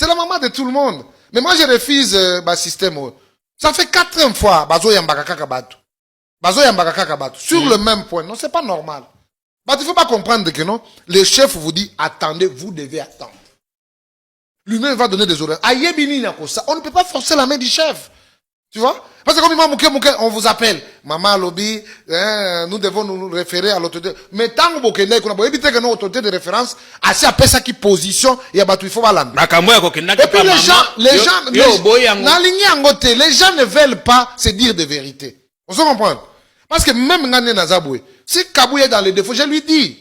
C'est la maman de tout le monde. Mais moi, je refuse le système. Ça fait 4 fois, Bazo Yambaka Kakabatu. Bazo Yambaka Kakabatu. Sur le même point. Non, c'est pas normal. Il ne faut pas comprendre que non, le chef vous dit, attendez, vous devez attendre. Lui-même va donner des ordres. On ne peut pas forcer la main du chef. Tu vois? Parce que comme on vous appelle, maman lobby, nous devons nous référer à l'autorité. Mais tant que vous avez évité que nos autorités de référence, assez à sa qui position, il y a battu, il faut valer. Et puis les gens ne veulent pas se dire de vérité. Vous comprenez? Parce que même Ngane Nazaboué, si Kabou est dans les défauts, je lui dis.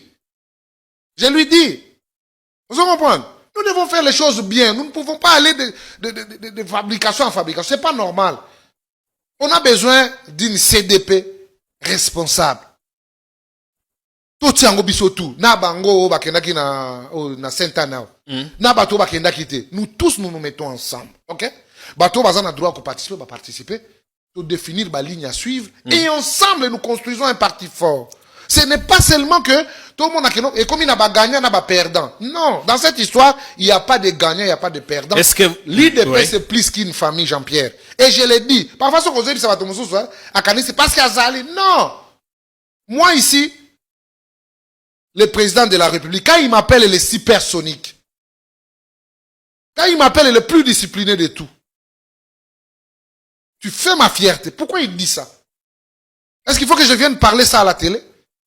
Vous comprenez? Nous devons faire les choses bien. Nous ne pouvons pas aller de fabrication en fabrication. C'est pas normal. On a besoin d'une CDP responsable. Tout tiango bisotu. Na bango bakendaki na Saint-Anna. Na bato bakendaki te. Nous tous nous mettons ensemble. OK? Bato bazan a droit de participer, pour définir la ligne à suivre. Et ensemble, nous construisons un parti fort. Ce n'est pas seulement que tout le monde a et comme il n'a pas gagné, il n'a pas perdant. Non, dans cette histoire, il n'y a pas de gagnant, il n'y a pas de perdant. Est-ce que l'IDP c'est plus qu'une famille, Jean-Pierre. Et je l'ai dit. Parfois, ce qu'on dit, ça va tomber sous ça. C'est parce qu'il y a Zali. Non. Moi ici, le président de la République, quand il m'appelle le supersonique, quand il m'appelle le plus discipliné de tout, tu fais ma fierté. Pourquoi il dit ça? Est-ce qu'il faut que je vienne parler ça à la télé?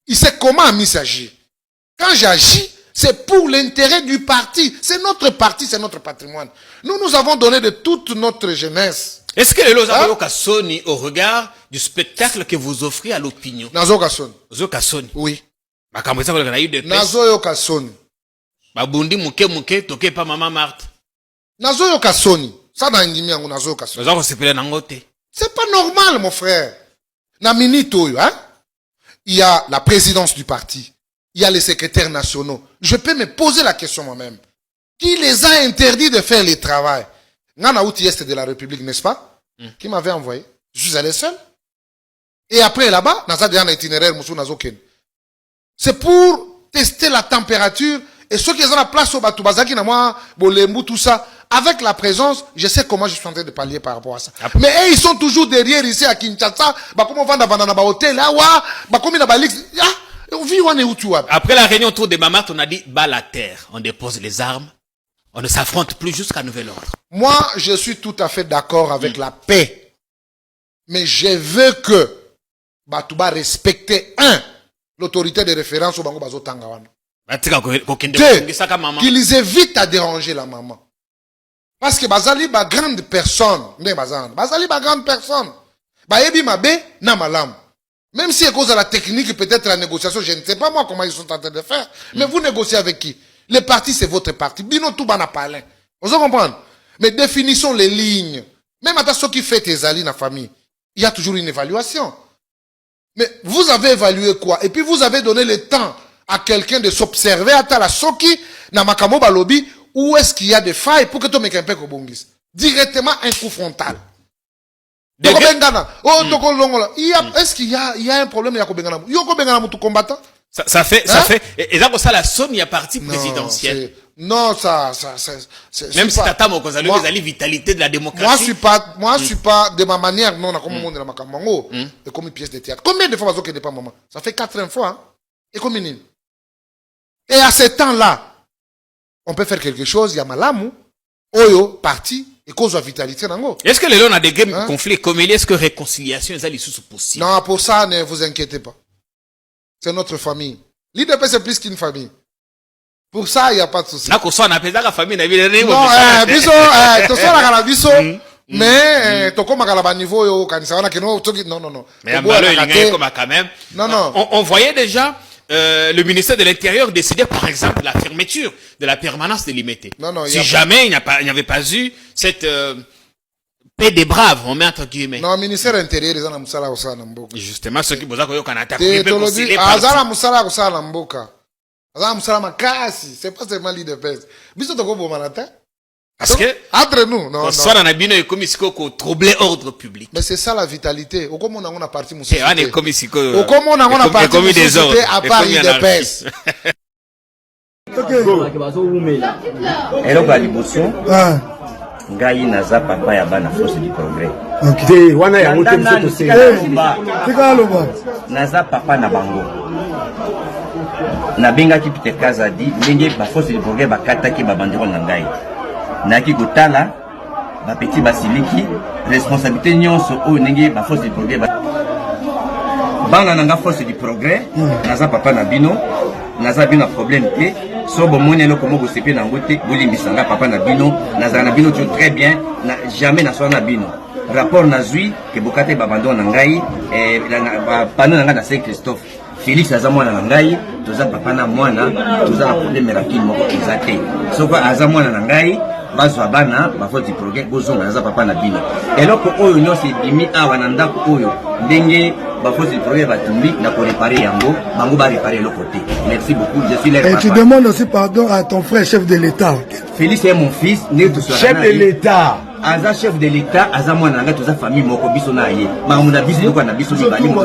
Il sait comment il s'agit. Quand j'agis, c'est pour l'intérêt du parti. C'est notre parti, c'est notre patrimoine. Nous avons donné de toute notre jeunesse. Est-ce que les lois Sony au regard du spectacle que vous offrez à l'opinion? Nazo Kasoni. Nazo Kasoni. Oui. Nazo Kasoni. Babundi muke toke pa maman Marthe. Nazo Kasoni. Ça dans Ndimi yango Nazo Kasoni. C'est pas normal, mon frère. Na minito yo, hein? Il y a la présidence du parti. Il y a les secrétaires nationaux. Je peux me poser la question moi-même. Qui les a interdits de faire le travail? Nana Outi Est de la République, n'est-ce pas? Qui m'avait envoyé? Je suis allé seul. Et après là-bas, dans un itinéraire, c'est pour tester la température. Et ceux qui ont la place au Batubazaki, tout ça, avec la présence, je sais comment je suis en train de parler par rapport à ça. Mais eux, ils sont toujours derrière ici à Kinshasa. Après la réunion autour des Mamat, on a dit bas la terre. On dépose les armes. On ne s'affronte plus jusqu'à nouvel ordre. Moi, je suis tout à fait d'accord avec la paix. Mais je veux que Batouba respecte l'autorité de référence au Bango Bazo Tangawana. Qu'ils évitent à déranger la maman. Parce que Bazali ba grande personne. Bazali ba grande personne. Baebi mabe na malam. Même si à cause de la technique, peut-être la négociation, je ne sais pas moi comment ils sont en train de faire. Mais vous négociez avec qui? Le parti, c'est votre parti. Bino tout bana parlé. Vous comprenez? Mais définissons les lignes. Même à ceux qui fait tes alliés dans la famille, il y a toujours une évaluation. Mais vous avez évalué quoi? Et puis vous avez donné le temps à quelqu'un de s'observer à la soki, na makamo balobi, où est-ce qu'il y a des failles pour que tu me un peu kobongis. Directement un coup frontal. Est-ce qu'il y a un problème? Combattant? Ça fait, et là, ça, la somme, il y a parti présidentielle. Non, même si t'attends au Gonzalo, vous avez vitalité de la démocratie. Moi, je suis pas, de ma manière, non, comme on est dans ma camango, et comme une pièce de théâtre. Combien de fois vous avez pas maman? Ça fait 4 fois, hein? Et combien? Et à ce temps-là, on peut faire quelque chose, il y a malamu, oyo, parti, et cause de vitalité, nango. Est-ce que les gens ont des conflits comme il est-ce que réconciliation est possible? Non, pour ça, ne vous inquiétez pas. C'est notre famille. L'IDP, c'est plus qu'une famille. Pour ça, il n'y a pas de souci. Là, qu'on soit, on appelle ça la famille, non, biso, mais, toko makalaba niveau, yo, kanisa, non, non. Mais, quand même. Non. On voyait déjà, le ministère de l'Intérieur décider, par exemple, la fermeture de la permanence de l'IMT. Non, si jamais il n'y avait pas eu cette paix des braves, on met entre guillemets. Non, le ministère de l'Intérieur, ils ont musala osala namboka. Justement, ceux qui bosa koyo kanata. Azala musala osala namboka. Azala musala makasi. C'est pas seulement l'IDPS. Biso toko bo manata. Parce que entre nous, non. Soit dans la bino et comme si ko troubler ordre public. Mais c'est ça la vitalité. Au comme on a parti musala. Et on est comme si ko. Au comme on a parti musala à part l'IDPS. eloko ya liboso ngai naza papa ya bana force du progrès. Wana ya moto naza papa na bango. Nabengaki Peter Kazadi ndenge ba force du progrès bakataki babandeko na ngai. Naki kotala ba petit basiliki responsabilité nyonso oyo ndenge ba force du progrès bana nanga force du progrès. Naza papa na bino. Naza bino problème te. So bon mon eloko mo bosepe na ngote bolimbisanga papa na bino. Naza na bino très bien. Na jamais na so na bino. Rapport na zui ke bokate babando na ngai pano na ngai na Saint Christophe. Félix aza mwana na ngai, toza papa na mwana, toza na problème rakine moko ezate. Soko aza mwana na ngai, bazwa bana ba force du progrès bozonga naza papa na bino. Eloko oyo nyonso ebimi awa na ndako oyo ndenge ba force du progrès batumbi na ko réparer yango, bango ba réparer le côté. Merci beaucoup, je suis leur papa. Et tu demandes aussi pardon à ton frère chef de l'État. Félix est mon fils, né tout chef de l'État. Aza chef de l'État, aza mwana nga toza famille moko biso na ye. Ma mona biso ko na biso libali mo.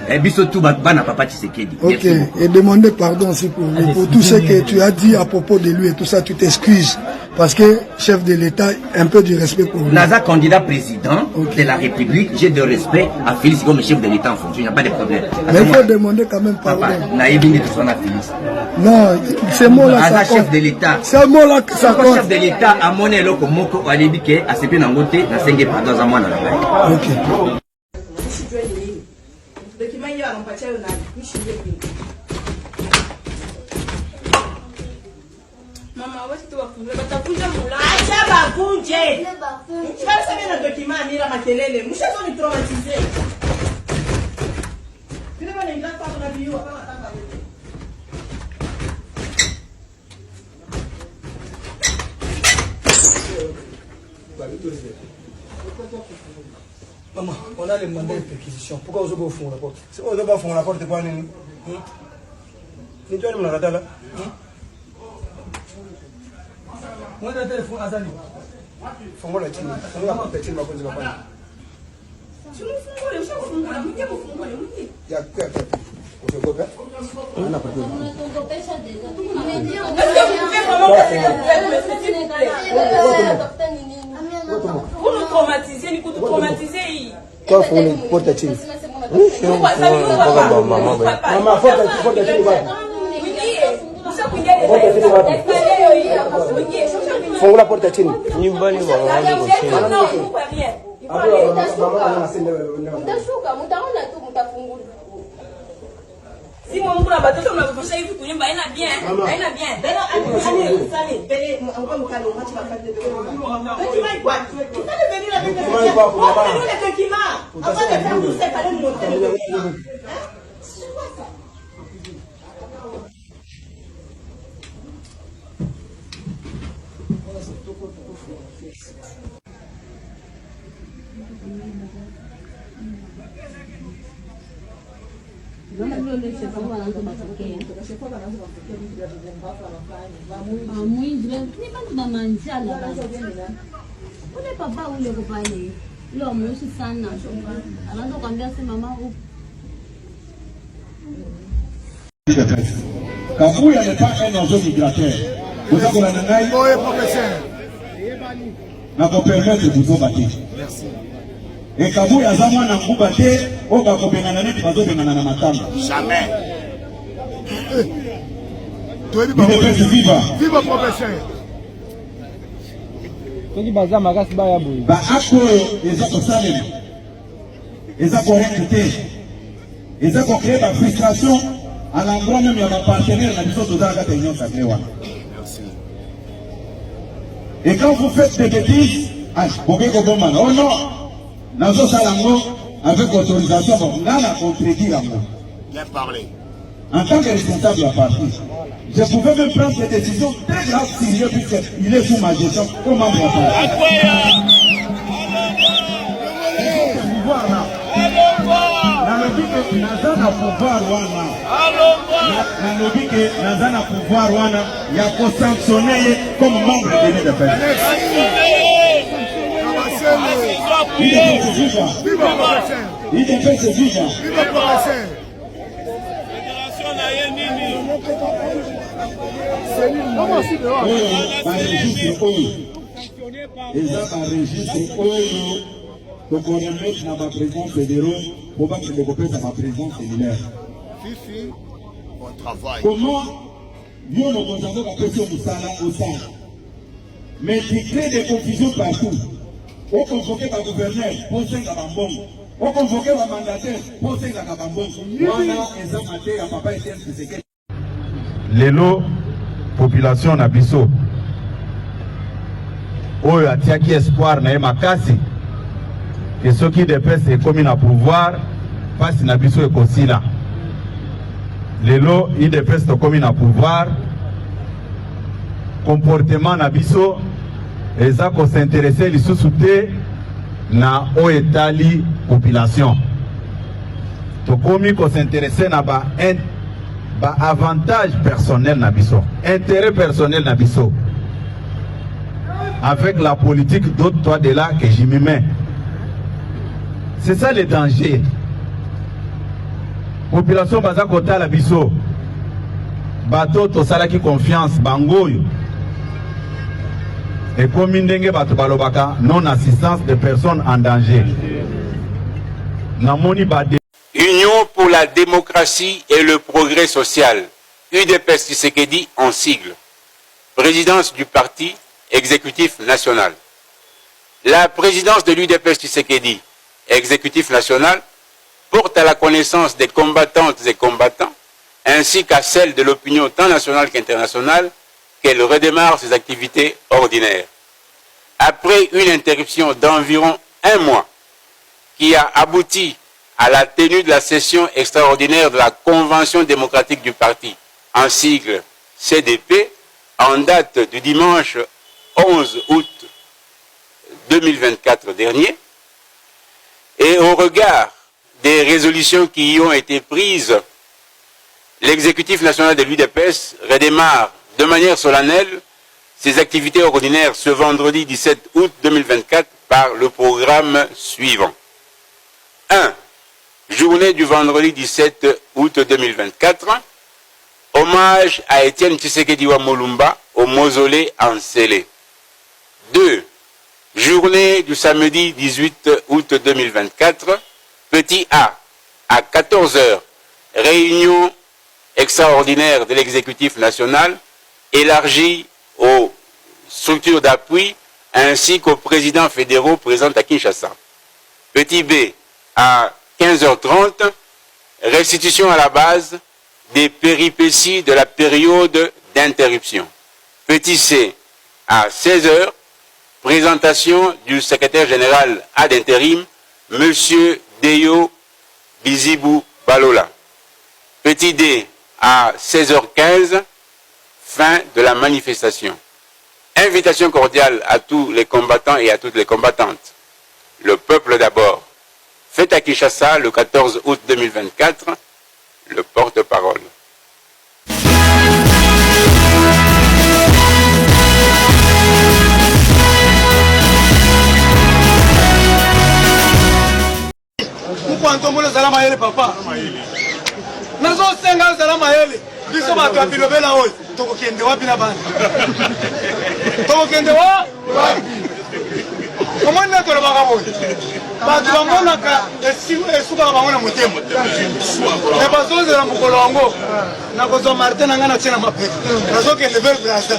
Et biso tout bana papa Tshisekedi. OK, et demander pardon aussi pour tout ce que tu as dit à propos de lui et tout ça, tu t'excuses parce que chef de l'État un peu du respect pour lui. Naza candidat président de la République, j'ai de respect à Félix comme chef de l'État en fonction, il n'y a pas de problème. Mais il faut demander quand même pardon. Na yebindi tout son Félix. Non, c'est moi là ça. Aza chef de l'État. C'est moi là que ça compte. Chef de l'État a moné loko moko alibi ke asepe na ngote na senge pardon za mwana na ngai. OK. Mama, wewe tu wafungue batakunja mula. Acha bakunje. Sasa mimi na document nira makelele. Mshazo ni traumatiser. Kile bana ila kwa na biyo kama tanga yote. Maman, on a les mandats de perquisition. Pourquoi vous avez au fond la porte? C'est vous avez au fond la porte quoi nini? Ni toi ni mnakata là? Moi le téléphone azali. Fongola chini. Fongola kwa chini makonzi mapana. Fungule, ushafungula. Mje kufungule, mje. Ya kwa. Usiogopa? Ana pardon. Vous nous traumatisez, nous traumatisez. Toi fongola porte chini. Maman porte chini basi. Fungula porta chini. Nyumbani wanaanza kucheza. Mtashuka, mtaona tu mtafungula. Si mon mkuna batoto mnakufisha hivi kunyumba haina bien. Haina bien. Bela ani bele ngoma mkalo mati bakate bele. Document quoi? Tu peux venir avec des documents. Montre-nous les documents. Avant de faire tout ça, il fallait nous montrer les documents. Ule papa ule kupale leo mweusi sana anaanza kuambia sema mama Kabuya n'est pas un oiseau migrateur. Vous avez la nanaï. Oui, professeur. Na ko permettre de vous battre. Merci. Et Kabuya za mwana nguba te o ba ko bengana neti bazo bengana na matanga. Jamais. Viva professeur. Ba ako eza ko salem. Eza ko recruter. Eza ko créer la frustration à l'endroit même de ma partenaire na biso toza ka union sacrée wana. Merci. Et quand vous faites des bêtises, oh non, nazo salango avec autorisation bon ngana contredire moi. Bien parlé. En tant que responsable de la partie, je pouvais même prendre des décisions très graves sérieux puisqu'il est sous ma gestion comme membre de la partie. Nazana pouvoir wana ya ko sanctionner comme membre de la partie. Viva professeur. Il est fait ce vivant. Viva professeur. registre oyo eza ba registre oyo tokoremettre na ba président fédéraux pour bakende kopesa ba président cellulaire. Comment yo no kozango kapesi musala osala, mais tu crées des confusions partout. On convoqué par gouverneur pour senga bambongo, on convoqué par mandataire pour senga bambongo. Wana eza maté ya papa Etienne Tshisekedi. Lelo population na biso oyo atiaki espoir na ye makasi ke soki UDPS ekomi na pouvoir pasi na biso ekosila. Lelo UDPS tokomi na pouvoir, comportement na biso eza ko s'intéresser lisusu te na o etali population. Tokomi ko s'intéresser na ba avantage personnel na biso, intérêt personnel na biso. Avec la politique d'autres toi de là que j'y m'y mets. C'est ça le danger. Population baza kota la biso. Bato to salaki confiance bangoyo. Et comme ndenge bato balobaka non assistance de personnes en danger. Namoni bade. Union pour la démocratie et le progrès social. UDPS Tshisekedi en sigle. Présidence du parti exécutif national. La présidence de l'UDPS Tshisekedi, exécutif national, porte à la connaissance des combattantes et combattants, ainsi qu'à celle de l'opinion tant nationale qu'internationale, qu'elle redémarre ses activités ordinaires. Après une interruption d'environ 1 mois, qui a abouti à la tenue de la session extraordinaire de la Convention démocratique du parti, en sigle CDP, en date du dimanche 11 août 2024 dernier, et au regard des résolutions qui y ont été prises, l'exécutif national de l'UDPS redémarre de manière solennelle ses activités ordinaires ce vendredi 17 août 2024 par le programme suivant. 1. Journée du vendredi 17 août 2024. Hommage à Etienne Tshisekedi wa Mulumba au mausolée en Sélé. 2. Journée du samedi 18 août 2024. Petit A, à 14 h, réunion extraordinaire de l'exécutif national, élargie aux structures d'appui ainsi qu'aux présidents fédéraux présents à Kinshasa. Petit B, à 15 h 30, restitution à la base des péripéties de la période d'interruption. Petit C, à 16 h, présentation du secrétaire général ad intérim, Monsieur Deyo Bizibou Balola. Petit D, à 16 h 15, fin de la manifestation. Invitation cordiale à tous les combattants et à toutes les combattantes. Le peuple d'abord. Fête à Kinshasa le 14 août 2024, le porte-parole. Mukwantombola zala mayele papa. Nazo senga zala mayele. Biso ba to bilobela oyo. Tokokende wapi na bana? Tokokende wa? Comment na to ba kaboy? Ba to bangona ka esuka ka bangona mutemo. Ne bazo zela mukolo wango. Na kozo Martin ngana tshena mapeka. Nazo ke level brasa.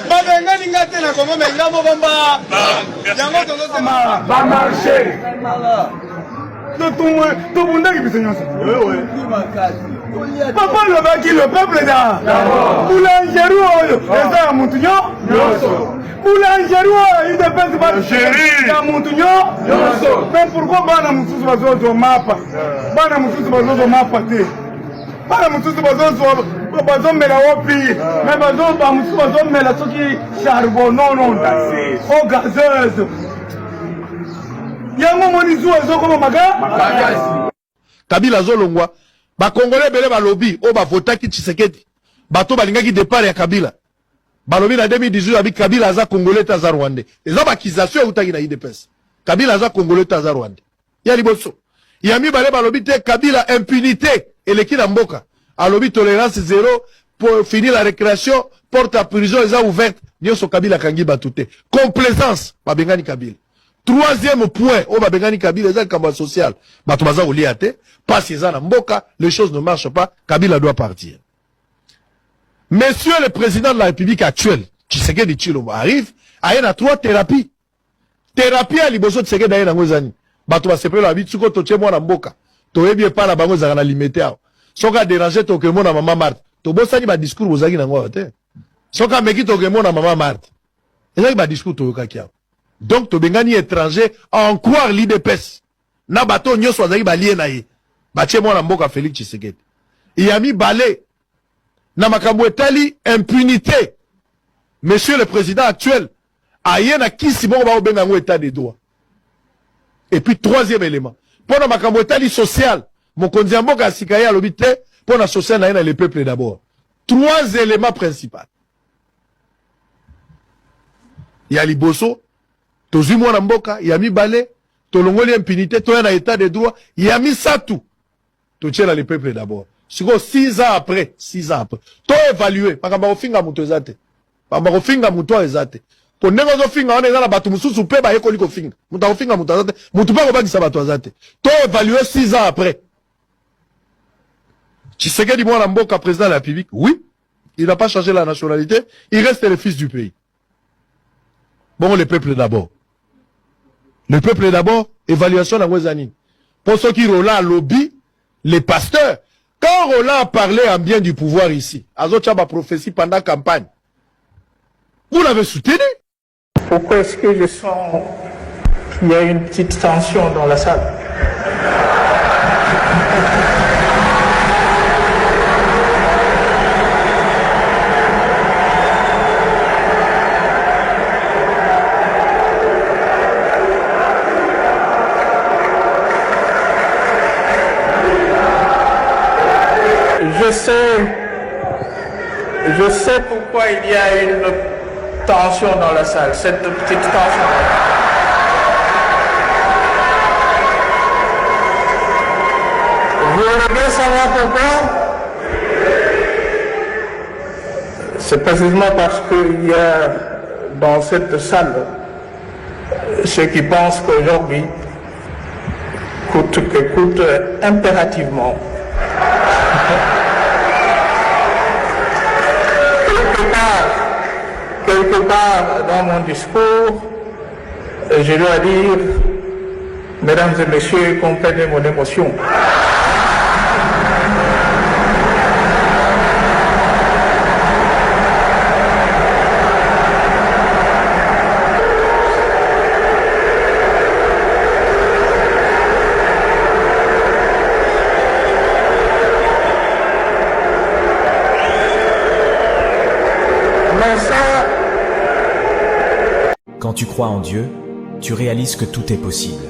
Ba benga ningate na kongo menga mo bamba. Yango tozo sema ba marcher. Tout le monde qui peut se oui. Papa le baki le peuple là. Boulangerie c'est ça Montunyo. Boulangerie il dépend pas de Montunyo. Mais pourquoi bana mususu bazozo mapa? Bana mususu bazozo mapa te. Bana mususu bazozo mela wapi? Mais bazozo mususu bazozo mela soki charbon non taxé. Oh gazeuse. Yango monizu ezoko maga Kabila zolongwa ba congolais belé ba lobby o ba votaki Tshisekedi bato balingaki départ ya Kabila balobi na 2018 abi Kabila aza congolais taza rwandais eza ba accusation utaki na UDPS Kabila aza congolais taza rwandais ya liboso ya mi balé balobi te Kabila impunité eleki na mboka À l'objet tolérance zéro, pour finir la récréation, porte à prison, les a ouvertes. Nyoso Kabila Kangi Batouté. Complaisance, Babengani Kabila. Troisième point, au Babengani Kabila, les a le social. Batumaza Oliate, passe les na Mboka, les choses ne marchent pas, Kabila doit partir. Monsieur le président de la République actuelle, Tshisekedi Tshilombo, arrive, il y a 3 thérapies. Thérapie à Liboso Tshisekedi d'ailleurs dans les années. Batouba Sepelo la vie, Tsuko Toche Mwana Mboka. Toyebi pas la bango zara limité. Soka déranger toke mona Maman Marthe. Tobosani ba discours bozaki nango te. Soka meki toke mona Maman Marthe. Ezaki ba discours toyoka kia. Donc tobengani étranger à en croire l'IDPS. Na bato nyoso azaki ba lié na ye. Batie mwana Mboka Félix Tshisekedi. Il a mis balai. Na makambo etali impunité. Monsieur le président actuel, aye na kisi moko ba obenga ngo état de droit. Et puis troisième élément, pour na makambo etali social, mon konzi mboka sikaya lobite, pour na social na le peuple d'abord. 3 éléments principaux. Il y a liboso, tozu mwana mboka, il y a mi balai, tolongoli impunité, to na état de droit, il y a mi ça tout. To tient le peuple d'abord. Siko 6 ans après, to évaluer, pakamba ofinga muto ezate. Pakamba ofinga muto ezate. Pour nengo zo finga on ezala batu mususu pe ba yekoli ko finga. Muta ofinga muto ezate, mutu pa ko bagisa batu ezate. To évaluer 6 ans après. Tshisekedi mwana mboka président de la République, oui, il n'a pas changé la nationalité, il reste le fils du pays. Bon, le peuple d'abord. Le peuple d'abord, évaluation dans Wezani. Pour ceux qui roulent à lobby, les pasteurs, quand Roland a parlé en bien du pouvoir ici, Azochaba prophétie pendant la campagne, vous l'avez soutenu. Pourquoi est-ce que je sens qu'il y a une petite tension dans la salle? Je sais pourquoi il y a une tension dans la salle, cette petite tension. Vous voulez bien savoir pourquoi? C'est précisément parce qu'il y a dans cette salle ceux qui pensent qu'aujourd'hui coûte impérativement. Quelque part dans mon discours, je dois dire, mesdames et messieurs, comprenez mon émotion. Quand tu crois en Dieu, tu réalises que tout est possible.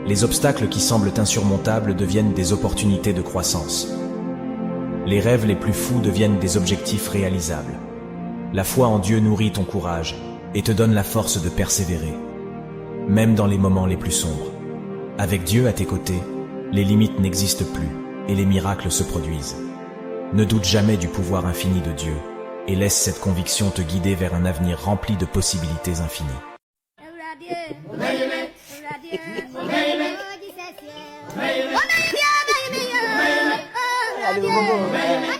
Les obstacles qui semblent insurmontables deviennent des opportunités de croissance. Les rêves les plus fous deviennent des objectifs réalisables. La foi en Dieu nourrit ton courage et te donne la force de persévérer, même dans les moments les plus sombres. Avec Dieu à tes côtés, les limites n'existent plus et les miracles se produisent. Ne doute jamais du pouvoir infini de Dieu et laisse cette conviction te guider vers un avenir rempli de possibilités infinies. Allez,